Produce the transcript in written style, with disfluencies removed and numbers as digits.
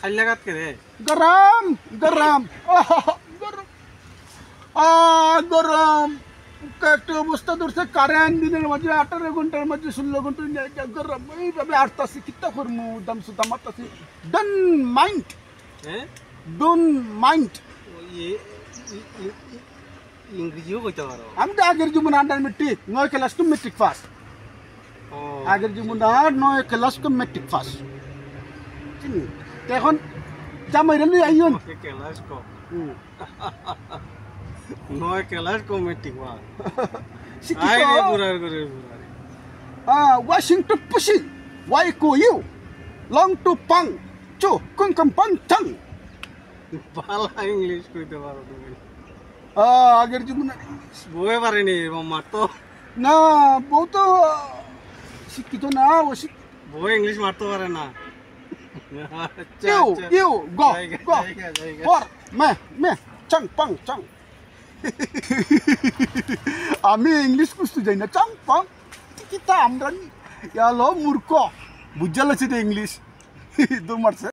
খাইলা কাট কে রে গরম গরম গরম গরম একটা অবস্থা ধরছে কারেন্ট দিনের মাঝে 18 ঘন্টার মাঝে 16 ঘন্টা গরম এইভাবে আটতাছি কিতা করমু দাম সুদাম আটতাছি ডন মাইন্ড হ্যাঁ ডন মাইন্ড ইংরেজিও কইতে পারো আমি তো আগের জীবন under matric 9 class to matric pass ও আগের জীবন আর 9 ক্লাস টু মেট্রিক পাস এখন জামাই রে আইয়ন ক্লাস কো নয় ক্লাস কমিটি ওয়া আই রে বুড়ার করে বুড়ারে Washington pushing why ko you long to pang cho kung kam pang chang Bala English কইতে পারো তুমি আগের জীবন বই পারেনি মাম্মা তো না বউ তো শিক্ষিত না ও বই ইংলিশ মারতে পারে না ইউ গো গো পর মে চাং পাং চাং আমি ইংলিশ বুঝতে যাই না চাং পাং কিতা আমরা ইয়ালো মূর্খ বুঝালেছি ইংলিশ দূর মারছে